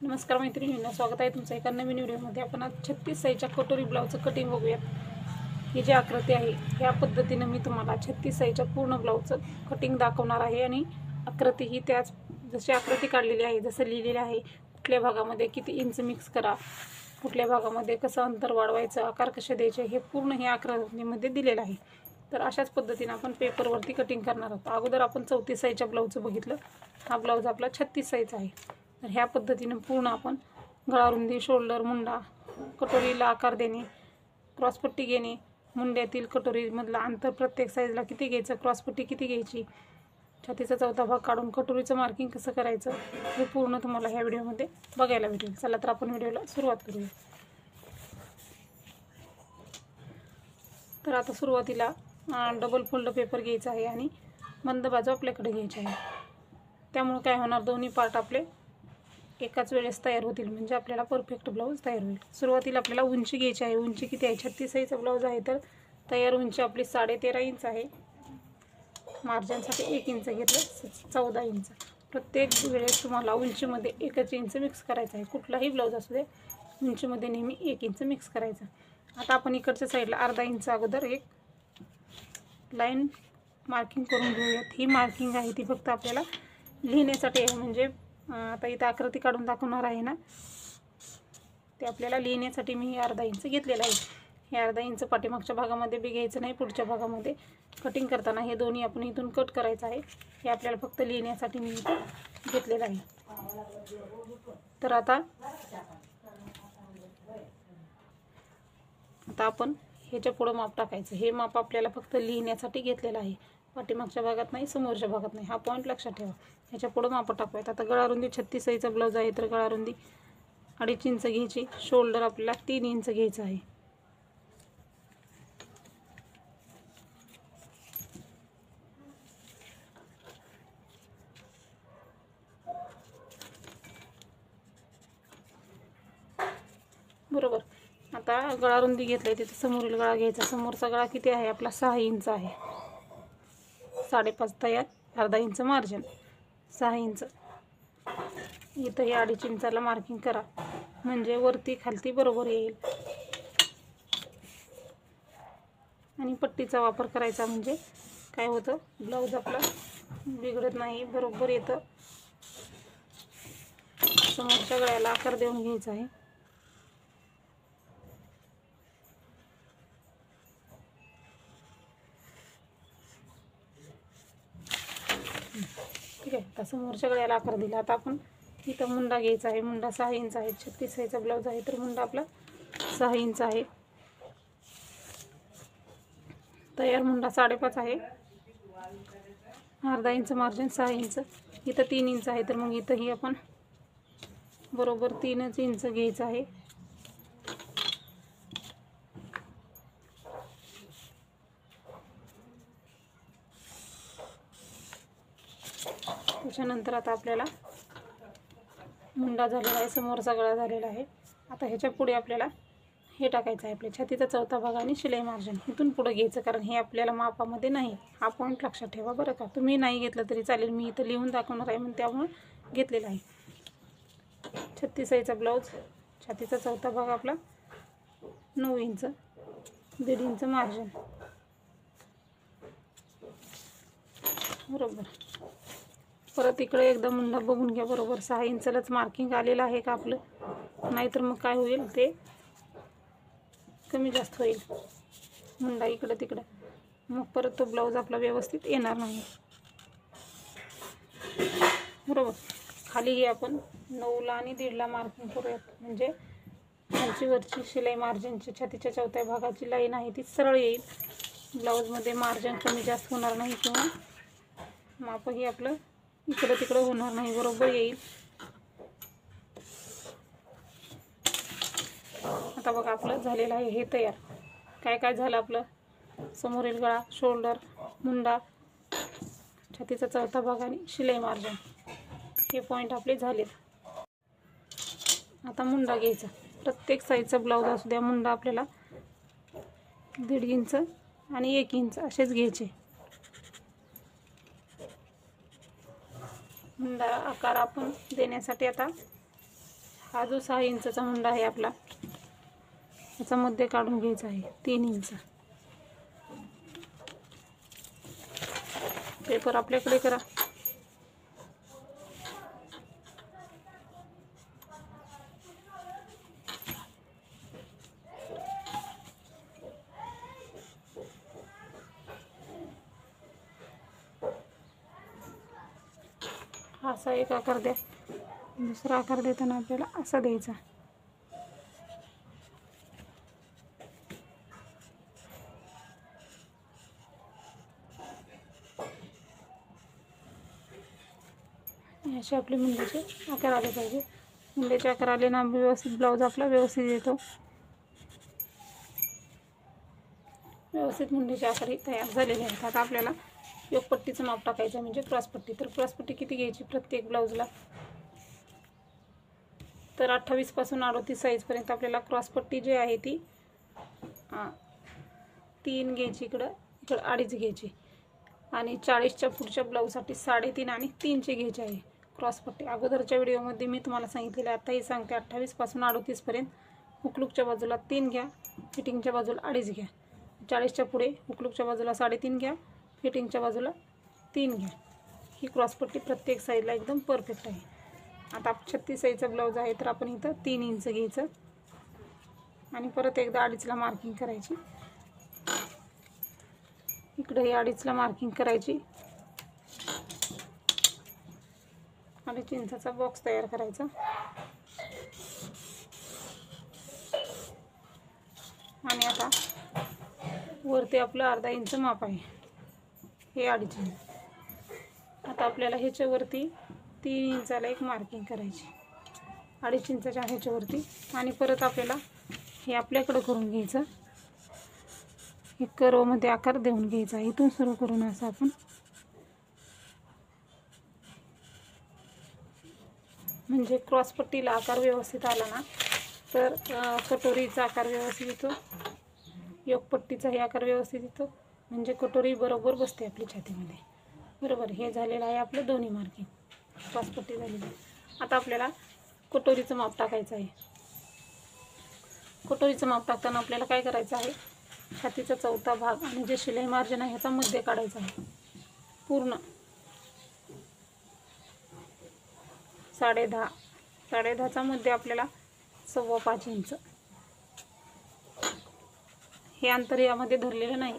नमस्कार मैत्रिणींना, स्वागत आहे तुमचं एका नवीन व्हिडिओमध्ये। आपण आज 36 साईजच्या कटोरी ब्लाऊजचं कटिंग बघूयात। ही जी आकृती आहे ह्या पद्धतीने मी तुम्हाला 36 साईजच्या पूर्ण ब्लाऊजचं कटिंग दाखवणार आहे आणि आकृती ही त्याच जशी आकृती काढलेली आहे, जसं लिहिलेलं आहे, कुठल्या भागामध्ये किती इंच मिक्स करा, कुठल्या भागामध्ये कसं अंतर वाढवायचं, आकार कसे द्यायचे, हे पूर्ण ही आकृतीमध्ये दिलेलं आहे। तर अशाच पद्धतीने आपण पेपरवरती कटिंग करणार आहोत। अगोदर आपण 34 साईजच्या ब्लाऊजचं बघितलं, हा ब्लाऊज आपला 36 साईजचा आहे। तर ह्या पद्धतीने पूर्ण आपण गळारुंदी, शोल्डर, मुंडा, कटोरीला आकार देणे, क्रॉसपट्टी घेणे, मुंड्यातील कटोरीमधला अंतर प्रत्येक साईजला किती घ्यायचं, क्रॉसपट्टी किती घ्यायची, छातीचा चौथा भाग काढून कटोरीचं मार्किंग कसं करायचं, हे पूर्ण तुम्हाला ह्या व्हिडिओमध्ये बघायला भेटेल। चला तर आपण व्हिडिओला सुरुवात करूया। तर आता सुरुवातीला डबल फोल्ड पेपर घ्यायचा आहे आणि मंद बाजू आपल्याकडे घ्यायची आहे। त्यामुळे काय होणार, दोन्ही पार्ट आपले एकाच वेळेस तयार होतील, म्हणजे आपल्याला परफेक्ट ब्लाऊज तयार होईल। सुरुवातीला आपल्याला उंची घ्यायची आहे। उंची किती आहे, 36 साईजचा ब्लाऊज आहे तर तयार उंची आपली 13.5 इंच आहे। मार्जिनसाठी 1 इंच घेतलं, 14 इंच। प्रत्येक वेळेस तुम्हाला उंचीमध्ये 1 इंच मिक्स करायचं आहे। कुठलाही ब्लाऊज असू दे, उंचीमध्ये नेहमी 1 इंच मिक्स करायचं। आता आपण इकडच्या साईडला अर्धा इंच अगोदर एक लाईन मार्किंग करून घेऊयात। ही मार्किंग आहे ती फक्त आपल्याला लिहिण्यासाठी आहे, म्हणजे आता इथं आकृती काढून दाखवणार आहे ना, ते आपल्याला लिहिण्यासाठी मी अर्धा इंच घेतलेला आहे। हे अर्धा इंच पाठीमागच्या भागामध्ये बी घ्यायचं नाही, पुढच्या भागामध्ये कटिंग करताना हे दोन्ही आपण इथून कट करायचं आहे। हे आपल्याला फक्त लिहिण्यासाठी मी इथं घेतलेलं आहे। तर आता आपण ह्याच्या पुढं माप टाकायचं। हे माप आपल्याला फक्त लिहिण्यासाठी घेतलेलं आहे, पाठीमागच्या भागात नाही, समोरच्या भागात नाही। हा पॉईंट लक्षात ठेवा। ह्याच्या पुढं माप टाकूयात। आता गळारुंदी 36 साईजचा ब्लाऊज आहे तर गळारुंदी 2.5 इंच घ्यायची। शोल्डर आपल्याला 3 इंच घ्यायचं आहे। बरोबर। आता गळारुंदी घेतली, तिथे समोरील गळा घ्यायचा। समोरचा गळा किती आहे आपला, 6 इंच आहे। 5.5 तयार, अर्धा इंच मार्जिन, 6 इंच। इथं हे 2.5 इंचाला मार्किंग करा, म्हणजे वरती खालती बरोबर येईल। आणि पट्टीचा वापर करायचा, म्हणजे काय होतं, ब्लाऊज आपला बिघडत नाही, बरोबर येतं। समोरच्या गळ्याला आकार देऊन घ्यायचा आहे। ठीक आहे, आता समोरच्या गळ्याला आकार दिला। आता आपण इथं मुंडा घ्यायचा आहे। मुंडा 6 इंच आहे। 36 साईजचा ब्लाऊज आहे तर मुंडा आपला 6 इंच आहे। तयार मुंडा 5.5 आहे। अर्धा इंच मार्जिन, 6 इंच। इथं 3 इंच आहे तर मग इथंही आपण बरोबर 3 इंच घ्यायचं आहे। त्याच्यानंतर आता आपल्याला मुंडा झालेला आहे, समोरचा गळा झालेला आहे। आता ह्याच्या पुढे आपल्याला हे टाकायचं आहे, आपल्या छातीचा चौथा भाग आणि शिलाई मार्जिन इथून पुढे घ्यायचं, कारण हे आपल्याला मापामध्ये नाही। हा पॉईंट लक्षात ठेवा बरं का। तुम्ही नाही घेतलं तरी चालेल, मी इथं लिहून दाखवणार आहे म्हणून त्यामुळे घेतलेला आहे। 36 साईजचा ब्लाऊज, छातीचा चौथा भाग आपला 9 इंच, 1.5 इंच मार्जिन, बरोबर। परत इकडे एकदा मुंडा बघून घ्या, बरोबर 6 इंचलाच मार्किंग आलेलं आहे का आपलं, नाहीतर मग काय होईल, ते कमी जास्त होईल मुंडा इकडं तिकडं, मग परत तो ब्लाऊज आपला व्यवस्थित येणार नाही, बरोबर। खालीही आपण 9ला आणि 1.5ला मार्किंग करूयात, म्हणजे खालची वरची शिलाई मार्जिनची छातीच्या चौथ्या भागाची लाईन आहे ती सरळ येईल। ब्लाऊजमध्ये मार्जिन कमी जास्त होणार नाही किंवा मापही आपलं इकडं तिकडं होणार नाही, बरोबर येईल। आता बघा आपलं झालेलं आहे हे तयार। काय काय झालं आपलं, समोरील गळा, शोल्डर, मुंडा, छातीचा चौथा भाग आणि शिलाई मार्जिन, हे पॉईंट आपले झालेत। आता मुंडा घ्यायचा। प्रत्येक साईजचा ब्लाऊज असू द्या, मुंडा आपल्याला 1.5 इंच आणि 1 इंच असेच घ्यायचे। मुंडा आकार आपण देण्यासाठी आता हा जो 6 इंचाचा मुंडा आहे आपला, याचा मध्ये काढून घ्यायचा आहे 3 इंच. पेपर आपल्याकडे करा. असा एक आकार द्या. दुसरा आकार देताना आपल्याला असा द्यायचा. असे आपले मुंड्याचे आकार आले पाहिजे. मुंड्याचे आकार आले ना व्यवस्थित ब्लाऊज आपला व्यवस्थित येतो. व्यवस्थित मुंड्याचे आकार तयार झालेले आहेत. आता आपल्याला योगपट्टीचं माप टाकायचं म्हणजे क्रॉसपट्टी. तर क्रॉसपट्टी किती घ्यायची प्रत्येक ब्लाऊजला? तर 28 पासून 38 साईजपर्यंत आपल्याला क्रॉसपट्टी जी आहे ती 3 घ्यायची, इकडं 2.5 घ्यायची. आणि 40च्या पुढच्या ब्लाऊजसाठी 3.5 आणि 3ची घ्यायची आहे क्रॉसपट्टी. अगोदरच्या व्हिडिओमध्ये मी तुम्हाला सांगितलेलं, आताही सांगते. 28 पासून 38 पर्यंत हुकलूकच्या बाजूला 3 घ्या, फिटिंगच्या बाजूला 2.5 घ्या. 40च्या पुढे हुकलूकच्या बाजूला 3.5 घ्या, फिटिंगच्या बाजूला 3 घ्या. ही क्रॉसपट्टी प्रत्येक साईडला एकदम परफेक्ट आहे. आता 36 साईजचा ब्लाऊज आहे तर आपण इथं 3 इंच घ्यायचं आणि परत एकदा 2.5ला मार्किंग करायची. इकडे 2.5ला मार्किंग करायची. 2.5 इंचाचा बॉक्स तयार करायचा. आणि आता वरती आपलं 1/2 इंच माप आहे, हे 2.5 इंच. आता आपल्याला ह्याच्यावरती 3 इंचाला एक मार्किंग करायची 2.5 इंचाच्या ह्याच्यावरती. आणि परत आपल्याला हे आपल्याकडं करून घ्यायचं. एक कर्वमध्ये आकार देऊन घ्यायचा. इथून सुरू करून असं आपण म्हणजे क्रॉसपट्टीला आकार व्यवस्थित आला ना तर कटोरीचा आकार व्यवस्थित येतो, योगपट्टीचाही आकार व्यवस्थित येतो, म्हणजे कटोरी बरोबर बसते आपली छातीमध्ये. बरोबर. हे झालेलं आहे आपलं दोन्ही मार्किंग, क्रॉसपट्टी झालेली आहे. आता आपल्याला कटोरीचं माप टाकायचं आहे. कटोरीचं माप टाकताना आपल्याला काय करायचं आहे, छातीचा चौथा भाग आणि जे शिलाई मार्जिन आहे ह्याचा मध्ये काढायचा आहे. पूर्ण 10.5चा मध्ये आपल्याला 5.25 इंच. हे अंतर यामध्ये धरलेलं नाही,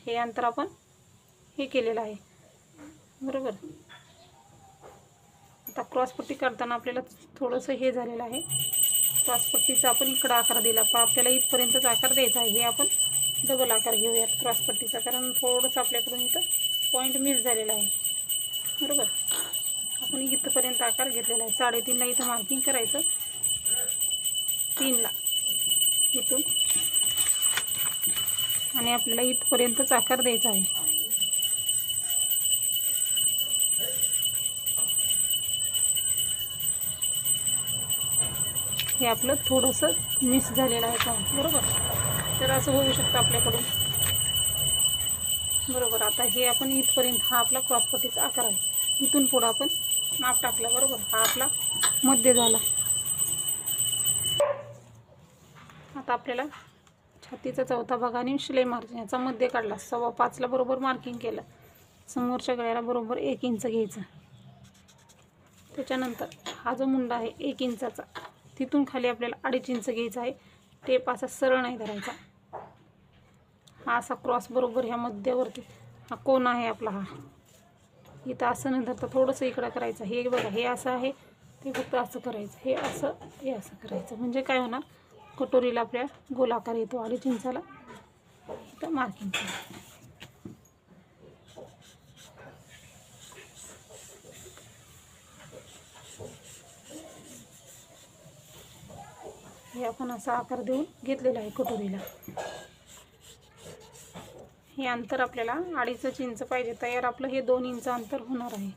हे अंतर आपण हे केलेलं आहे. बरोबर. आता क्रॉसपट्टी काढताना आपल्याला थोडंसं हे झालेलं आहे. क्रॉसपट्टीचा आपण इकडं आकार दिला, पण आपल्याला इथपर्यंतच आकार द्यायचा आहे. हे आपण डबल आकार घेऊयात क्रॉसपट्टीचा, कारण थोडंसं आपल्याकडून इथं पॉईंट मिस झालेला आहे. बरोबर. आपण इथपर्यंत आकार घेतलेला आहे. 3.5ला इथं मार्किंग करायचं, 3ला इथून, आणि आपल्याला इथपर्यंतच आकार द्यायचा आहे. हे आपलं थोडंसं मिस झालेलं आहे का? बरोबर. तर असं होऊ शकतं आपल्याकडून. बरोबर. आता हे आपण इथपर्यंत, हा आपला क्रॉसपट्टीचा आकार आहे. इथून पुढं आपण माप टाकला. बरोबर. हा आपला मध्ये झाला. आता आपल्याला छातीचा चौथा भाग आणि शिलाई मार्जिन याचा मध्ये काढला. 5.25ला बरोबर मार्किंग केलं. समोरच्या गळ्याला बरोबर 1 इंच घ्यायचं. त्याच्यानंतर हा जो मुंडा आहे 1 इंचाचा, तिथून खाली आपल्याला 2.5 इंच घ्यायचा आहे. टेप असा सरळ नाही धरायचा. हा असा क्रॉस बरोबर ह्या मध्यावरती हा कोण आहे आपला, हा इथं असं नाही धरता, थोडंसं इकडं करायचं. हे बघा, हे असं आहे, ते फक्त असं करायचं. हे असं, हे असं करायचं. म्हणजे काय होणार, कटोरीला आपल्या गोलाकार येतो. 2.5 इंचाला इथं मार्किंग करायचं. हे आपण असा आकार देऊन घेतलेला आहे कटोरीला. हे अंतर आपल्याला 2.5 इंच पाहिजे तयार. आपलं हे 2 इंच अंतर होणार आहे.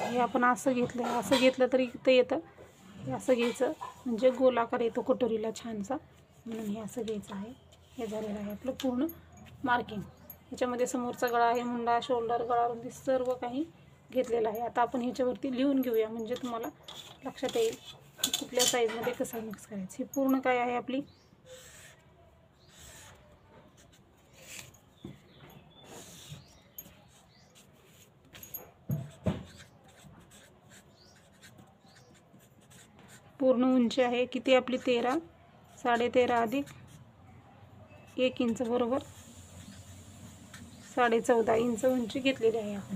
हे आपण असं घेतलं, असं घेतलं तरी इथं येतं. हे असं घ्यायचं म्हणजे गोलाकार येतो कटोरीला छानसा, म्हणून हे असं घ्यायचं आहे. हे झालेलं आहे आपलं पूर्ण मार्किंग. ह्याच्यामध्ये समोरचा गळा आहे, मुंडा, शोल्डर, गळारुंदी सर्व काही घेतलेला आहे. आता आपण ह्याच्यावरती लिहून घेऊया म्हणजे तुम्हाला लक्षात येईल की कुठल्या साईजमध्ये कसा मिक्स करायचं. ही पूर्ण काय आहे आपली पूर्ण उंची आहे. किती आपली 13, 13.5 अधिक 1 इंच बरोबर 14.5 इंच उंची घेतलेली आहे आपण.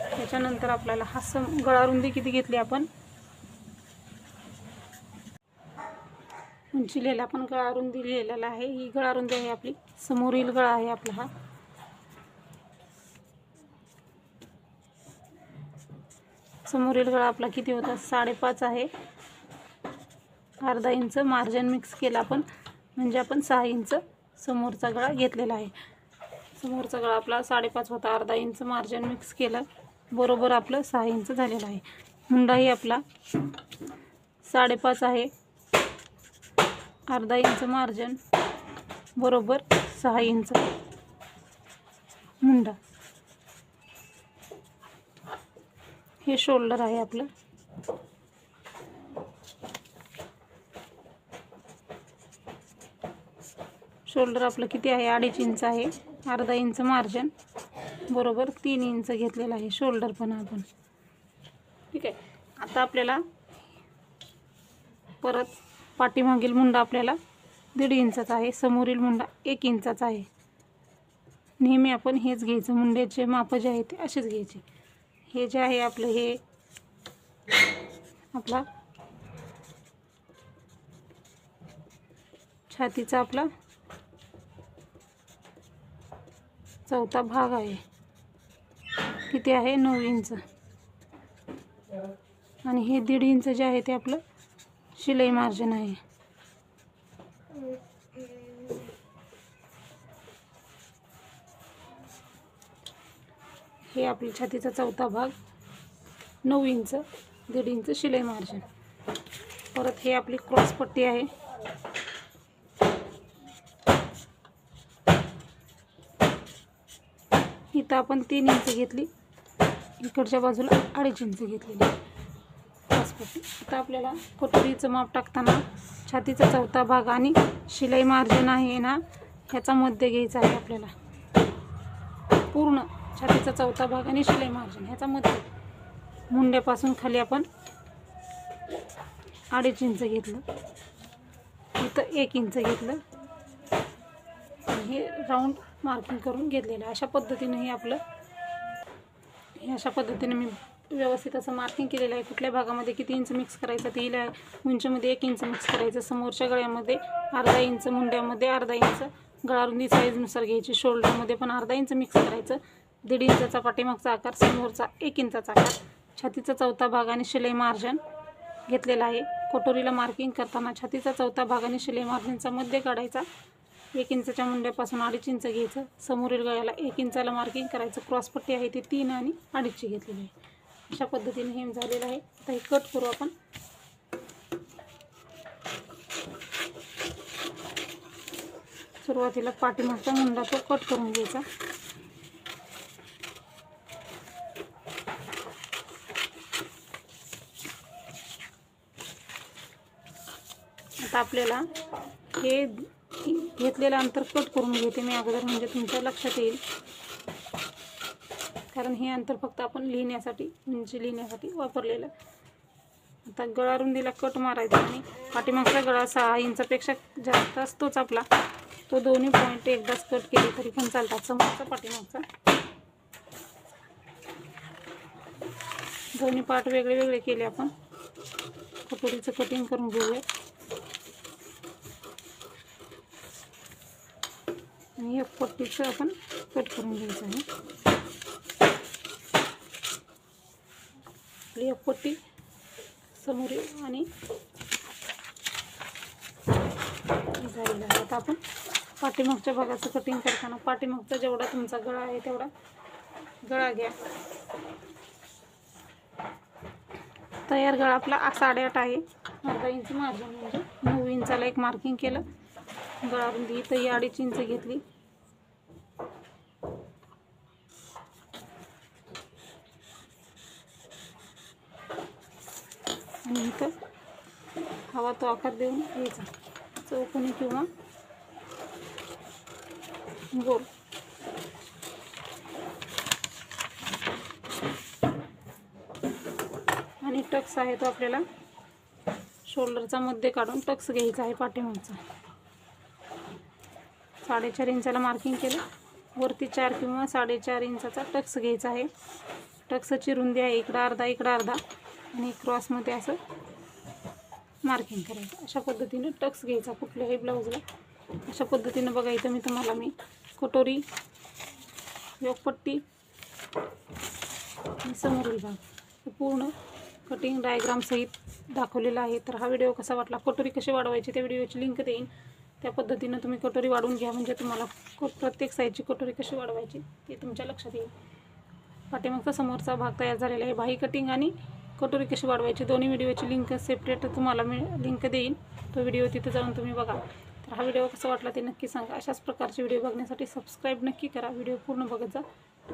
त्याच्यानंतर आपल्याला हा गळा रुंदी किती घेतली आपण उंची लिहिला आपण गळा रुंदी लिहिलेला आहे. ही गळा रुंदी आहे आपली, समोरील गळा आहे आपला हा. समोरील गळा आपला किती होता 5.5 आहे. अर्धा इंच मार्जिन मिक्स केला आपण म्हणजे आपण 6 इंच समोरचा गळा घेतलेला आहे. समोरचा गळा आपला 5.5 होता, अर्धा इंच मार्जिन मिक्स केलं बरोबर आपलं 6 इंच झालेला आहे. मुंडाही आपला 5.5 आहे, अर्धा इंच मार्जिन बरोबर 6 इंच मुंडा. हे शोल्डर आहे आपलं. शोल्डर आपलं किती आहे 2.5 इंच आहे, अर्धा इंच मार्जिन बरोबर 3 इंच घेतलेला आहे शोल्डर पण आपण. ठीक आहे. आता आपल्याला परत पाठीमागील मुंडा आपल्याला 1.5 इंचाचा आहे, समोरील मुंडा 1 इंचाचा आहे. नेहमी आपण हेच घ्यायचं, मुंड्याचे माप जे आहे ते असेच घ्यायचे. हे जे आहे आपलं हे आपला छातीचा आपला चौथा भाग आहे. किती आहे 9 इंच. आणि हे 1.5 इंच जे आहे ते आपलं शिलाई मार्जिन आहे. हे आपली छातीचा चौथा भाग 9 इंच, 1.5 इंच शिलाई मार्जिन. परत हे आपली क्रॉस पट्टी आहे. इथं आपण 3 इंच घेतली, इकडच्या बाजूला 2.5 इंच घेतलेली क्रॉस पट्टी. आता आपल्याला कटोरीचं माप टाकताना छातीचा चौथा भाग आणि शिलाई मार्जिन आहे ना ह्याचा मध्य घ्यायचा आहे आपल्याला. पूर्ण छातीचा चौथा भाग आणि शिलाई मार्जिन ह्याचा मध्य. मुंड्यापासून खाली आपण 2.5 इंच घेतलं, इथं 1 इंच घेतलं आणि हे राऊंड मार्किंग करून घेतलेलं. अशा पद्धतीने अशा पद्धतीने मी व्यवस्थित असं मार्किंग केलेलं आहे. कुठल्या भागामध्ये किती इंच मिक्स करायचं ते लिहिलं आहे. उंचीमध्ये 1 इंच मिक्स करायचं, समोरच्या गळ्यामध्ये अर्धा इंच, मुंड्यामध्ये अर्धा इंच, गळा रुंदी साईजनुसार घ्यायची. शोल्डरमध्ये पण अर्धा इंच मिक्स करायचं. 1.5 इंचाचा पाठीमागचा आकार, समोरचा 1 इंचाचा आकार, छातीचा चौथा भाग आणि शिलाई मार्जिन घेतलेला आहे. कटोरीला मार्किंग करताना छातीचा चौथा भाग आणि शिलाई मार्जिनचा मध्य काढायचा. 1 इंचच्या मुंड्यापासून 2.5 इंच घ्यायचं. समोरील गळ्याला 1 इंचाला मार्किंग करायचं. क्रॉस पट्टी आहे ती 3 आणि 2.5 घेतलेली आहे. अशा पद्धतीने हे झालेलं आहे. आता हे कट करू आपण. सुरुवातीला पाठीमागचा मुंडा तो कट करून घ्यायचा. आता आपल्याला हे घेतलेलं अंतर कट करून घेते मी अगोदर म्हणजे तुमच्या लक्षात येईल. कारण हे अंतर फक्त आपण लिहिण्यासाठी, उंची लिहिण्यासाठी वापरलेलं. आता गळा रुंदीला कट मारायचा आणि पाठीमागचा गळा 6 इंचापेक्षा जास्त असतोच आपला. तो दोन्ही पॉईंट एकदाच कट केले तरी पण चालतात, समोरचा पाठीमागचा. दोन्ही पार्ट वेगळे वेगळे केले आपण. कटोरीचं कटिंग करून घेऊया. आणि एक पट्टीचं आपण कट करून घ्यायचं आहे. आपली एक पट्टी समोरील आणि झालेलं आहे. आता आपण पाठीमागच्या भागाचं कटिंग करताना पाठीमागचा जेवढा तुमचा गळा आहे तेवढा गळा घ्या. तयार गळा आपला 8.5 आहे. अर्धा इंच मार्जिन म्हणजे 9 इंचाला एक मार्किंग केलं. गळा रुंदी इथंही 2.5 इंच घेतली. हवा तो आकार देऊन घ्यायचा, चौकोनी किंवा गोल. आणि टक्स आहे तो आपल्याला शोल्डरचा मध्ये काढून टक्स घ्यायचा आहे पाठीमागचा. 4.5 इंचाला मार्किंग केलं, वरती 4 किंवा 4.5 इंचाचा टक्स घ्यायचा आहे. टक्सची रुंदी आहे इकडं अर्धा इकडं अर्धा आणि क्रॉसमध्ये असं मार्किंग करायचं. अशा पद्धतीने टक्स घ्यायचा कुठल्याही ब्लाऊजला. अशा पद्धतीनं बघा इथं मी कटोरी, योगपट्टी आणि समोरील भाग पूर्ण कटिंग डायग्रामसहित दाखवलेला आहे. तर हा व्हिडिओ कसा वाटला, कटोरी कशी वाढवायची त्या व्हिडिओची लिंक देईन, त्या पद्धतीनं तुम्ही कटोरी वाढवून घ्या, म्हणजे तुम्हाला प्रत्येक साईजची कटोरी कशी वाढवायची ते तुमच्या लक्षात येईल. पाठीमागचा समोरचा भाग तयार झालेला आहे. बाही कटिंग आणि कटोरी कशी वाढवायची दोन्ही व्हिडिओची लिंक सेपरेट तुम्हाला लिंक देईन, तो व्हिडिओ तिथं जाऊन तुम्ही बघा. तर हा व्हिडिओ कसा वाटला ते नक्की सांगा. अशाच प्रकारचे व्हिडिओ बघण्यासाठी सबस्क्राईब नक्की करा, व्हिडिओ पूर्ण बघत जा,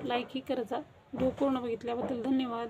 लाईकही करत जा. व्हिडिओ पूर्ण बघितल्याबद्दल धन्यवाद.